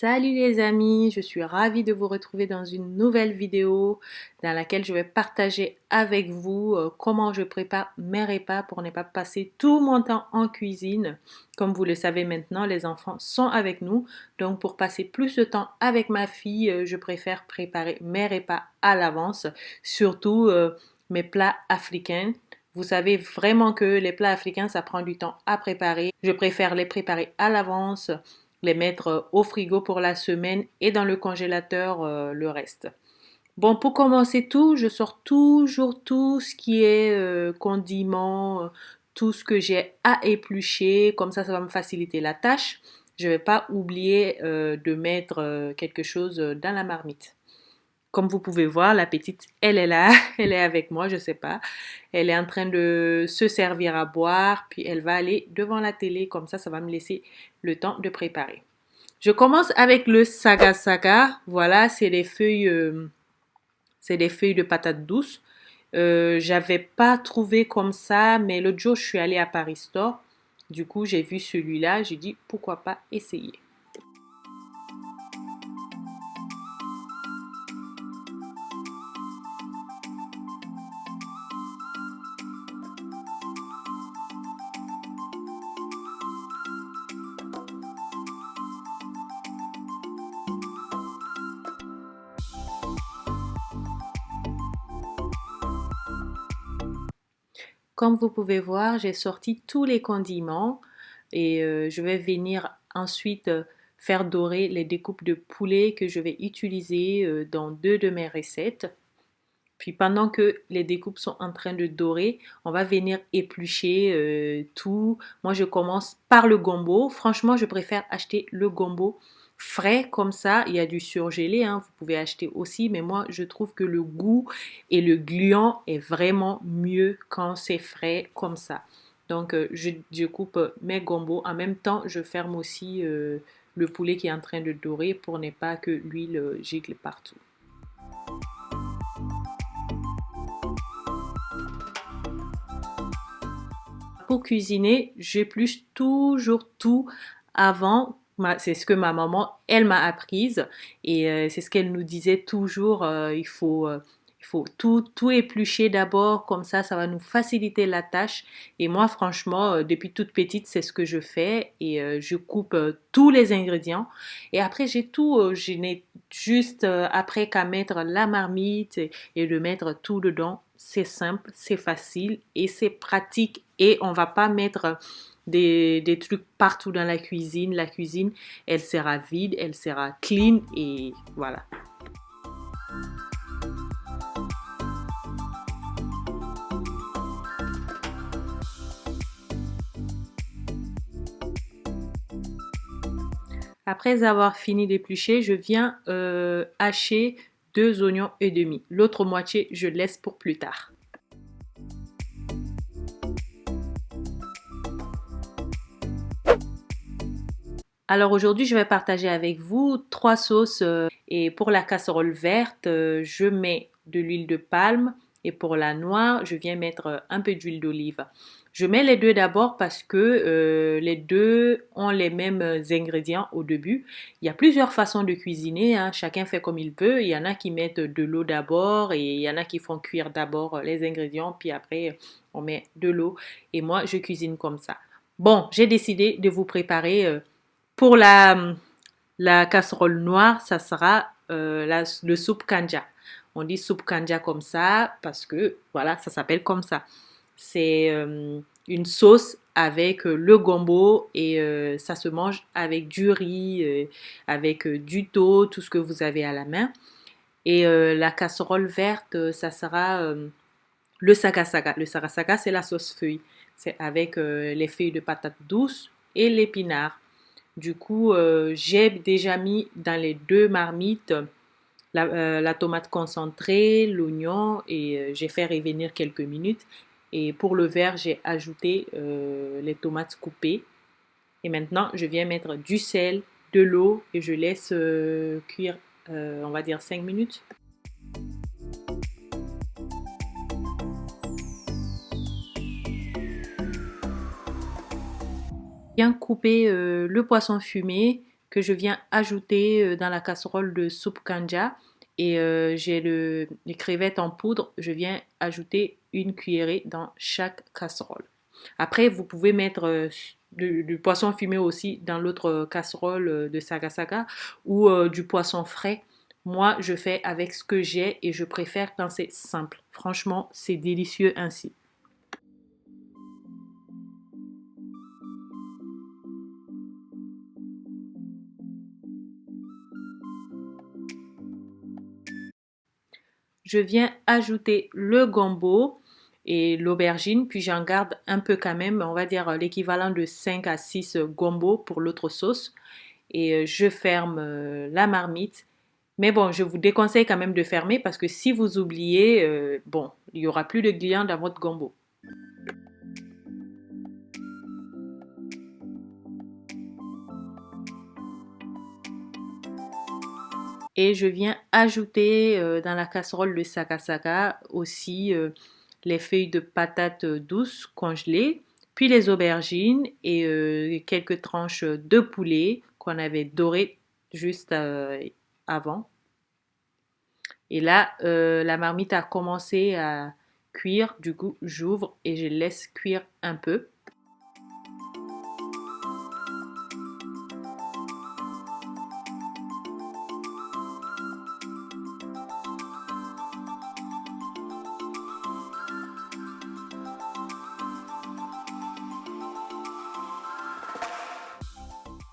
Salut les amis, je suis ravie de vous retrouver dans une nouvelle vidéo dans laquelle je vais partager avec vous comment je prépare mes repas pour ne pas passer tout mon temps en cuisine. Comme vous le savez maintenant, les enfants sont avec nous, donc pour passer plus de temps avec ma fille, je préfère préparer mes repas à l'avance, surtout mes plats africains. Vous savez vraiment que les plats africains, ça prend du temps à préparer. Je préfère les préparer à l'avance, les mettre au frigo pour la semaine et dans le congélateur le reste. Bon, pour commencer tout, je sors toujours tout ce qui est condiments, tout ce que j'ai à éplucher, comme ça va me faciliter la tâche. Je ne vais pas oublier de mettre quelque chose dans la marmite. Comme vous pouvez voir, la petite, elle est là, elle est avec moi, je sais pas. Elle est en train de se servir à boire, puis elle va aller devant la télé, comme ça va me laisser le temps de préparer. Je commence avec le saga saga. Voilà, c'est des feuilles de patates douces. J'avais pas trouvé comme ça, mais l'autre jour, je suis allée à Paris Store. Du coup, j'ai vu celui-là, j'ai dit pourquoi pas essayer. Comme vous pouvez voir, j'ai sorti tous les condiments et je vais venir ensuite faire dorer les découpes de poulet que je vais utiliser dans deux de mes recettes. Puis pendant que les découpes sont en train de dorer, on va venir éplucher tout. Moi, je commence par le gombo. Franchement, je préfère acheter le gombo frais comme ça. Il y a du surgelé, hein, vous pouvez acheter aussi, mais moi, je trouve que le goût et le gluant est vraiment mieux quand c'est frais comme ça. Donc, je coupe mes gombos. En même temps, je ferme aussi le poulet qui est en train de dorer pour ne pas que l'huile gicle partout. Pour cuisiner, j'épluche toujours tout avant. C'est ce que ma maman, elle m'a apprise et c'est ce qu'elle nous disait toujours. Il faut tout éplucher d'abord, comme ça va nous faciliter la tâche. Et moi, franchement, depuis toute petite, c'est ce que je fais et je coupe tous les ingrédients. Et après, j'ai tout, je n'ai juste après qu'à mettre la marmite et de mettre tout dedans. C'est simple, c'est facile et c'est pratique. Et on va pas mettre des trucs partout dans la cuisine. La cuisine, elle sera vide, elle sera clean et voilà. Après avoir fini d'éplucher, je viens hacher 2 oignons et demi. L'autre moitié, je laisse pour plus tard. Alors aujourd'hui, je vais partager avec vous 3 sauces. Et pour la casserole verte, je mets de l'huile de palme. Et pour la noire, je viens mettre un peu d'huile d'olive. Je mets les deux d'abord parce que les deux ont les mêmes ingrédients au début. Il y a plusieurs façons de cuisiner, hein. Chacun fait comme il veut. Il y en a qui mettent de l'eau d'abord et il y en a qui font cuire d'abord les ingrédients, puis après on met de l'eau. Et moi, je cuisine comme ça. Bon, j'ai décidé de vous préparer pour la casserole noire, ça sera le soupe kanja. On dit soupe kanja comme ça parce que voilà, ça s'appelle comme ça. C'est une sauce avec le gombo et ça se mange avec du riz, avec du thon, tout ce que vous avez à la main. Et la casserole verte, ça sera le saga saga. Le saga saga, c'est la sauce feuille. C'est avec les feuilles de patates douces et l'épinard. Du coup, j'ai déjà mis dans les deux marmites la tomate concentrée, l'oignon et j'ai fait revenir quelques minutes. Et pour le verre, j'ai ajouté les tomates coupées. Et maintenant, je viens mettre du sel, de l'eau et je laisse cuire, on va dire 5 minutes. Bien couper le poisson fumé que je viens ajouter dans la casserole de soupe kanja. Et j'ai les crevettes en poudre, je viens ajouter une cuillerée dans chaque casserole. Après, vous pouvez mettre du poisson fumé aussi dans l'autre casserole de saga saga ou du poisson frais. Moi, je fais avec ce que j'ai et je préfère quand c'est simple. Franchement, c'est délicieux ainsi. Je viens ajouter le gombo et l'aubergine, puis j'en garde un peu quand même, on va dire l'équivalent de 5 à 6 gombo pour l'autre sauce. Et je ferme la marmite. Mais bon, je vous déconseille quand même de fermer parce que si vous oubliez, bon, il n'y aura plus de glands dans votre gombo. Et je viens ajouter dans la casserole de sakasaka aussi les feuilles de patates douces congelées, puis les aubergines et quelques tranches de poulet qu'on avait doré juste avant. Et là, la marmite a commencé à cuire, du coup j'ouvre et je laisse cuire un peu.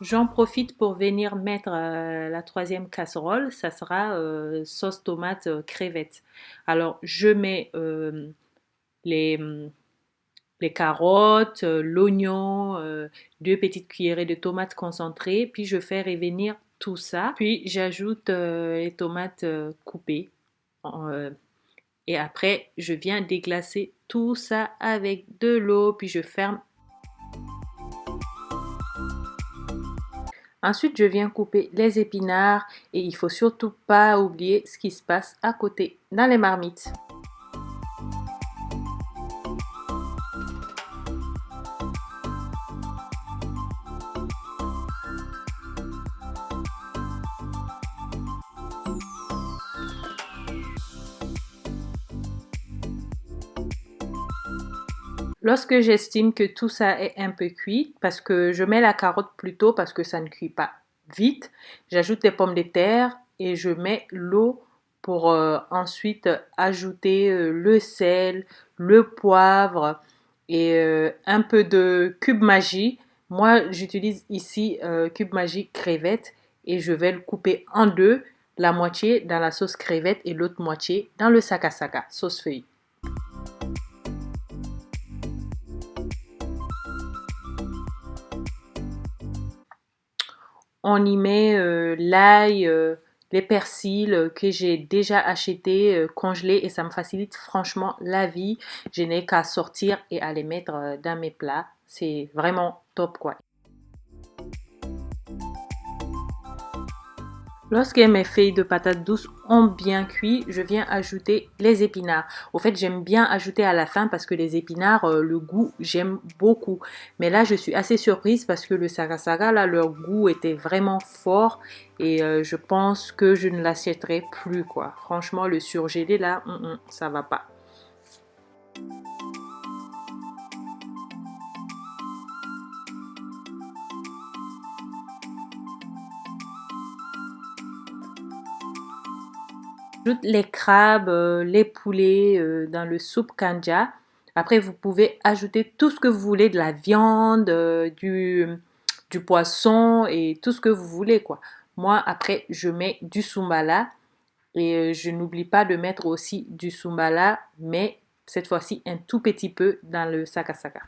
J'en profite pour venir mettre la troisième casserole, ça sera sauce tomate crevette. Alors je mets les, les carottes, l'oignon, deux petites cuillerées de tomates concentrées, puis je fais revenir tout ça, puis j'ajoute les tomates coupées. Euh, et après, je viens déglacer tout ça avec de l'eau, puis je ferme. Ensuite, je viens couper les épinards et il faut surtout pas oublier ce qui se passe à côté dans les marmites. Lorsque j'estime que tout ça est un peu cuit, parce que je mets la carotte plus tôt parce que ça ne cuit pas vite, j'ajoute les pommes de terre et je mets l'eau pour ensuite ajouter le sel, le poivre et un peu de cube magie. Moi, j'utilise ici cube magie crevette et je vais le couper en deux, la moitié dans la sauce crevette et l'autre moitié dans le sakasaka, sauce feuille. On y met l'ail, les persils que j'ai déjà achetés, congelés et ça me facilite franchement la vie. Je n'ai qu'à sortir et à les mettre dans mes plats. C'est vraiment top quoi. Lorsque mes feuilles de patates douces ont bien cuit, je viens ajouter les épinards. Au fait, j'aime bien ajouter à la fin parce que les épinards, le goût, j'aime beaucoup. Mais là, je suis assez surprise parce que le saga saga, là, leur goût était vraiment fort et je pense que je ne l'achèterai plus, quoi. Franchement, le surgelé, là, ça va pas. J'ajoute les crabes, les poulets dans le soupe kanja. Après, vous pouvez ajouter tout ce que vous voulez, de la viande, du poisson et tout ce que vous voulez, quoi. Moi, après, je mets du sumbala et je n'oublie pas de mettre aussi du sumbala, mais cette fois-ci un tout petit peu dans le sakasaka.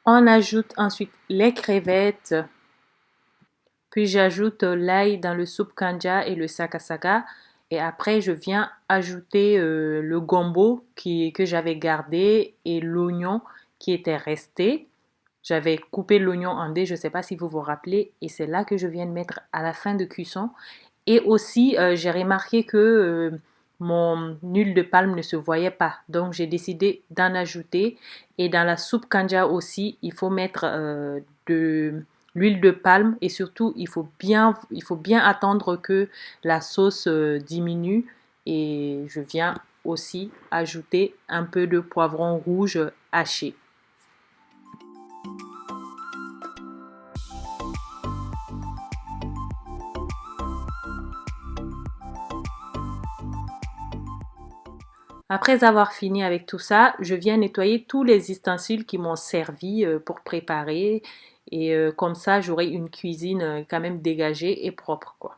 On ajoute ensuite les crevettes, puis j'ajoute l'ail dans le soupe kanja et le sakasaka. Et après, je viens ajouter le gombo que j'avais gardé et l'oignon qui était resté. J'avais coupé l'oignon en dés, je ne sais pas si vous vous rappelez, et c'est là que je viens de mettre à la fin de cuisson. Et aussi, j'ai remarqué que mon huile de palme ne se voyait pas. Donc, j'ai décidé d'en ajouter. Et dans la soupe kanja aussi, il faut mettre de l'huile de palme et surtout, il faut bien attendre que la sauce diminue. Et je viens aussi ajouter un peu de poivron rouge haché. Après avoir fini avec tout ça, je viens nettoyer tous les ustensiles qui m'ont servi pour préparer et comme ça j'aurai une cuisine quand même dégagée et propre quoi.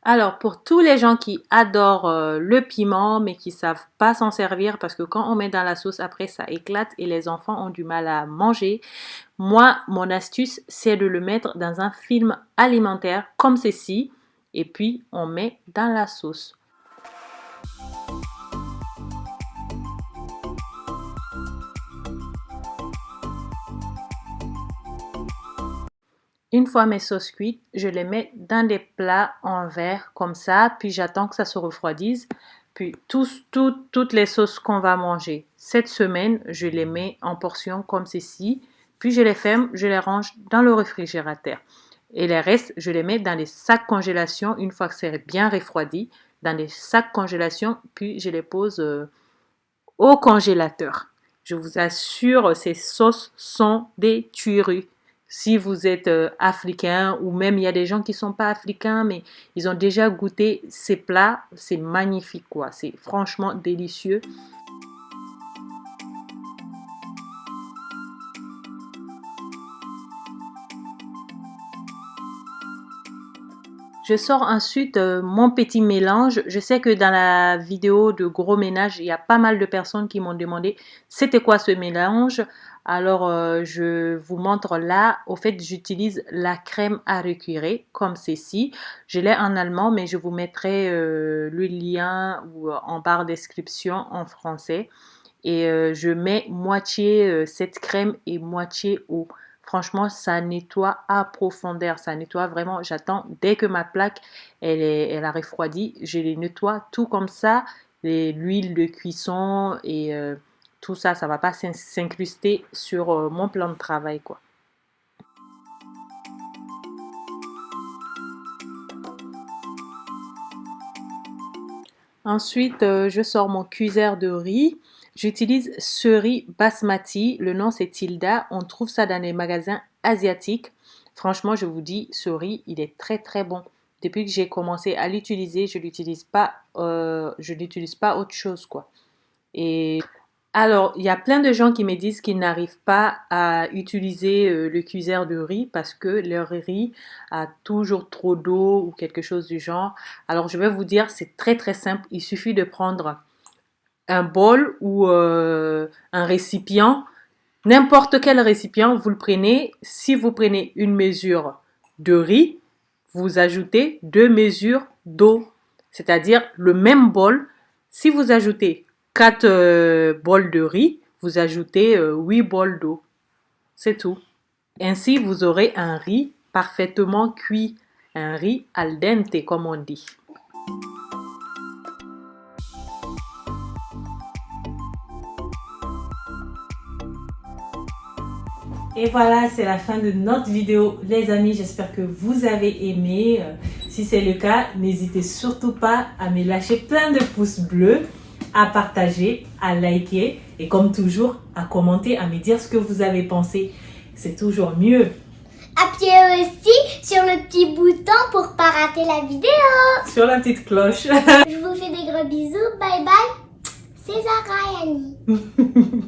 Alors, pour tous les gens qui adorent le piment, mais qui savent pas s'en servir, parce que quand on met dans la sauce, après, ça éclate et les enfants ont du mal à manger. Moi, mon astuce, c'est de le mettre dans un film alimentaire comme ceci, et puis on met dans la sauce. Une fois mes sauces cuites, je les mets dans des plats en verre comme ça, puis j'attends que ça se refroidisse. Puis toutes les sauces qu'on va manger cette semaine, je les mets en portions comme ceci. Puis je les ferme, je les range dans le réfrigérateur. Et les restes, je les mets dans les sacs congélation une fois que c'est bien refroidi, dans les sacs congélation, puis je les pose au congélateur. Je vous assure, ces sauces sont des tueries. Si vous êtes africain ou même il y a des gens qui ne sont pas africains mais ils ont déjà goûté ces plats, c'est magnifique quoi, c'est franchement délicieux. Je sors ensuite mon petit mélange. Je sais que dans la vidéo de gros ménage, il y a pas mal de personnes qui m'ont demandé c'était quoi ce mélange. Alors je vous montre là. Au fait, j'utilise la crème à recueillir comme ceci. Je l'ai en allemand, mais je vous mettrai le lien ou en barre description en français. Et je mets moitié cette crème et moitié eau. Franchement, ça nettoie à profondeur. Ça nettoie vraiment. J'attends dès que ma plaque elle a refroidi, je les nettoie tout comme ça. L'huile de cuisson et tout ça, ça va pas s'incruster sur mon plan de travail quoi. Ensuite, je sors mon cuiseur de riz. J'utilise ce riz basmati. Le nom c'est Tilda. On trouve ça dans les magasins asiatiques. Franchement, je vous dis, ce riz, il est très très bon. Depuis que j'ai commencé à l'utiliser, je n'utilise pas autre chose quoi. Et alors, il y a plein de gens qui me disent qu'ils n'arrivent pas à utiliser le cuiseur de riz parce que leur riz a toujours trop d'eau ou quelque chose du genre. Alors, je vais vous dire, c'est très très simple. Il suffit de prendre un bol ou un récipient, n'importe quel récipient, vous le prenez. Si vous prenez une mesure de riz, vous ajoutez 2 mesures d'eau, c'est-à-dire le même bol. Si vous ajoutez 4 bols de riz, vous ajoutez 8 bols d'eau. C'est tout. Ainsi, vous aurez un riz parfaitement cuit, un riz al dente comme on dit. Et voilà, c'est la fin de notre vidéo, les amis. J'espère que vous avez aimé. Si c'est le cas, n'hésitez surtout pas à me lâcher plein de pouces bleus, à partager, à liker et comme toujours, à commenter, à me dire ce que vous avez pensé. C'est toujours mieux. Appuyez aussi sur le petit bouton pour pas rater la vidéo. Sur la petite cloche. Je vous fais des gros bisous. Bye bye. C'est Zara et Annie.